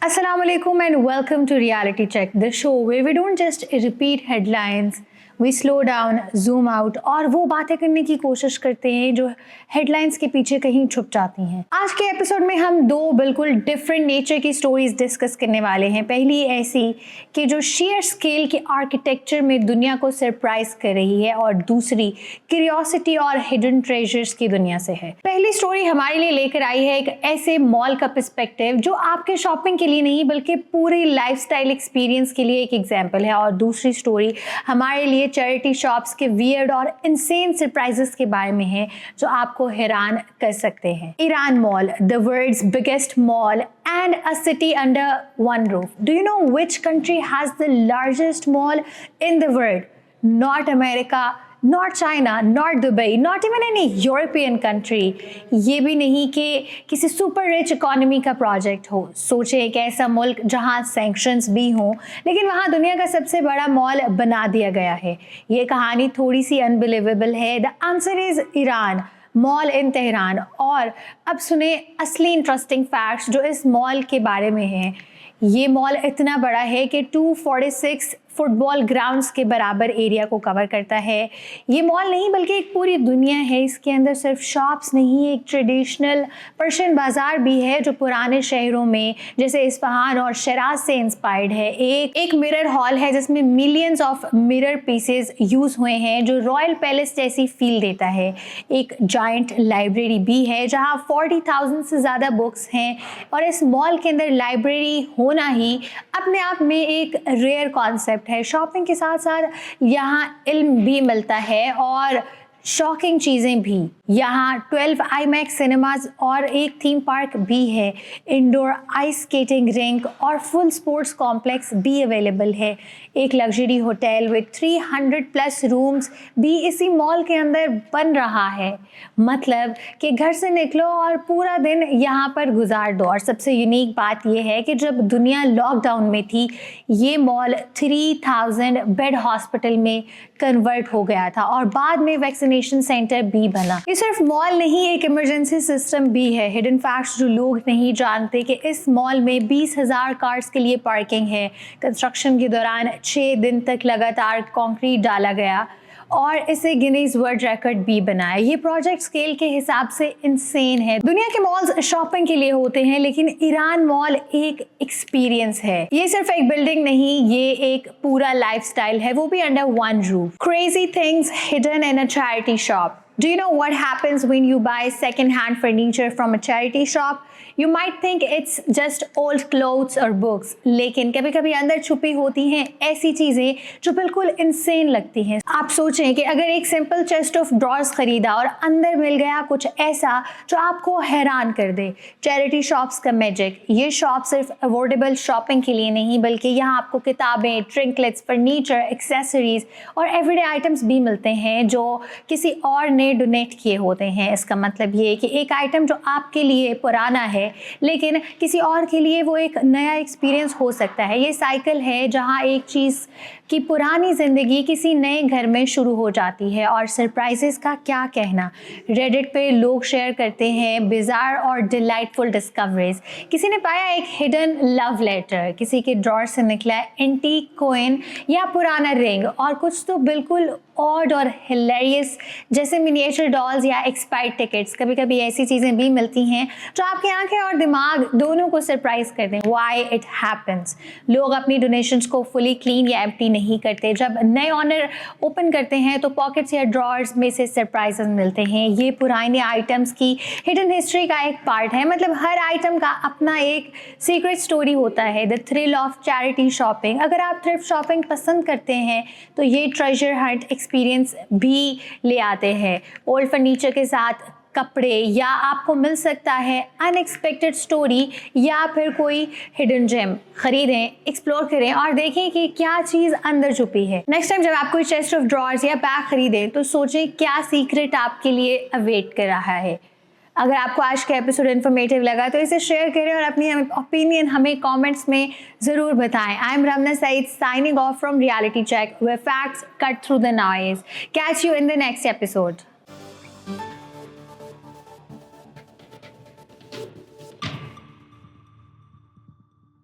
Assalamu alaikum and welcome to Reality Check, the show where we don't just repeat headlines, we slow down, zoom out और वो बातें करने की कोशिश करते हैं जो हेडलाइंस के पीछे कहीं छुप जाती हैं। आज के एपिसोड में हम दो बिल्कुल डिफरेंट नेचर की स्टोरीज डिस्कस करने वाले हैं। पहली ऐसी कि जो शेयर स्केल के आर्किटेक्चर में दुनिया को सरप्राइज कर रही है और दूसरी क्यूरियोसिटी और हिडन ट्रेजर्स की दुनिया से है। पहली स्टोरी हमारे लिए लेकर आई है एक ऐसे मॉल का पर्सपेक्टिव जो आपके शॉपिंग के लिए नहीं बल्कि पूरी लाइफस्टाइल एक्सपीरियंस के लिए एक एग्जाम्पल है, और दूसरी स्टोरी हमारे लिए चैरिटी शॉप्स के वियर्ड और इनसेन सरप्राइजेस के बारे में है जो आपको हैरान कर सकते हैं। Iran mall, the world's biggest mall and a city under one roof. Do you know which country has the largest mall in the world? Not America, not China, not Dubai, not even any European country. ये भी नहीं कि किसी super rich economy का project हो। सोचे एक ऐसा मुल्क जहाँ सैंक्शंस भी हों लेकिन वहाँ दुनिया का सबसे बड़ा मॉल बना दिया गया है। ये कहानी थोड़ी सी अनबिलीवेबल है। The answer is Iran mall in Tehran. और अब सुने असली इंटरेस्टिंग फैक्ट्स जो इस मॉल के बारे में हैं। ये मॉल इतना बड़ा है कि 246 फुटबॉल ग्राउंड्स के बराबर एरिया को कवर करता है। ये मॉल नहीं बल्कि एक पूरी दुनिया है। इसके अंदर सिर्फ शॉप्स नहीं, एक ट्रेडिशनल पर्शियन बाज़ार भी है जो पुराने शहरों में जैसे इस्फहान और शराज से इंस्पायर्ड है। एक मिरर हॉल है जिसमें millions of mirror pieces use हुए हैं जो रॉयल पैलेस जैसी फील देता है। एक जाइंट लाइब्रेरी भी है जहाँ 40,000 से ज़्यादा बुक्स हैं, और इस मॉल के अंदर लाइब्रेरी होना ही अपने आप में एक रेयर कॉन्सेप्ट है। शॉपिंग के साथ साथ यहाँ इल्म भी मिलता है और शॉकिंग चीज़ें भी। यहाँ 12 IMAX सिनेमाज और एक थीम पार्क भी है। इंडोर आइस स्केटिंग रिंक और फुल स्पोर्ट्स कॉम्प्लेक्स भी अवेलेबल है। एक लग्जरी होटल विद 300+ रूम्स भी इसी मॉल के अंदर बन रहा है। मतलब कि घर से निकलो और पूरा दिन यहाँ पर गुजार दो। और सबसे यूनिक बात यह है कि जब दुनिया लॉकडाउन में थी ये मॉल 3000 बेड हॉस्पिटल में कन्वर्ट हो गया था और बाद में वैक्सीनेशन सेंटर भी बना। ये सिर्फ मॉल नहीं, एक इमरजेंसी सिस्टम भी है। हिडन फैक्ट्स जो लोग नहीं जानते कि इस मॉल में 20,000 कार्स के लिए पार्किंग है। कंस्ट्रक्शन के दौरान 6 दिन तक लगातार कंक्रीट डाला गया और इसे गिनीज वर्ल्ड रिकॉर्ड भी बनाया। ये प्रोजेक्ट स्केल के हिसाब से इंसेन है। दुनिया के मॉल्स शॉपिंग के लिए होते हैं लेकिन ईरान मॉल एक एक्सपीरियंस है। ये सिर्फ एक बिल्डिंग नहीं, ये एक पूरा लाइफस्टाइल है, वो भी under one roof. Crazy things hidden in a charity shop. Do you know what happens when you buy second-hand furniture from a charity shop? You might think it's just old clothes or books, लेकिन कभी-कभी अंदर छुपी होती हैं ऐसी चीज़ें जो बिल्कुल इंसेन लगती हैं। आप सोचें कि अगर एक सिंपल चेस्ट ऑफ ड्रॉर्स खरीदा और अंदर मिल गया कुछ ऐसा जो आपको हैरान कर दे। चैरिटी शॉप्स का मैजिक। ये शॉप सिर्फ अफोर्डेबल शॉपिंग के लिए नहीं बल्कि यहाँ आपको किताबें, ट्रिंकलेट्स, फर्नीचर, एक्सेसरीज और एवरीडे आइटम्स भी मिलते हैं जो किसी और ने डोनेट किए होते हैं। इसका मतलब ये कि एक आइटम जो आपके लिए पुराना है लेकिन किसी और के लिए वो एक नया एक्सपीरियंस हो सकता है। ये साइकिल है जहाँ एक चीज़ की पुरानी ज़िंदगी किसी नए घर में शुरू हो जाती है। और सरप्राइजेस का क्या कहना, रेडिट पे लोग शेयर करते हैं बिजार और डिलाइटफुल डिस्कवरीज। किसी ने पाया एक हिडन लव लेटर, किसी के ड्रॉर से निकला एंटीक कॉइन या पुराना रिंग, और कुछ तो बिल्कुल ऑड और हिलेरियस जैसे मिनिएचर डॉल्स या एक्सपायर्ड टिकट्स। कभी कभी ऐसी चीज़ें भी मिलती हैं जो आपकी आंखें और दिमाग दोनों को सरप्राइज कर दें। Why it happens. लोग अपनी डोनेशंस को फुली क्लीन या एम्प्टी नहीं करते। जब नए ऑनर ओपन करते हैं तो पॉकेट्स या ड्रॉर्स में से सरप्राइजेस मिलते हैं। ये पुराने आइटम्स की हिडन हिस्ट्री का एक पार्ट है। मतलब हर आइटम का अपना एक सीक्रेट स्टोरी होता है। The thrill of charity shopping. अगर आप थ्रिफ्ट शॉपिंग पसंद करते हैं तो ये ट्रेजर हंट एक्सपीरियंस भी ले आते हैं। ओल्ड फर्नीचर के साथ कपड़े, या आपको मिल सकता है अनएक्सपेक्टेड स्टोरी या फिर कोई हिडन जेम। खरीदें, एक्सप्लोर करें और देखें कि क्या चीज़ अंदर छुपी है। नेक्स्ट टाइम जब आप कोई चेस्ट ऑफ ड्रॉर्स या बैग खरीदें तो सोचें क्या सीक्रेट आपके लिए अवेट कर रहा है। अगर आपको आज का एपिसोड इन्फॉर्मेटिव लगा तो इसे शेयर करें और अपनी ओपिनियन हमें कमेंट्स में ज़रूर बताएं। I am Ramna Saeed signing off from reality check, where facts cut through the noise. Catch you in the next episode.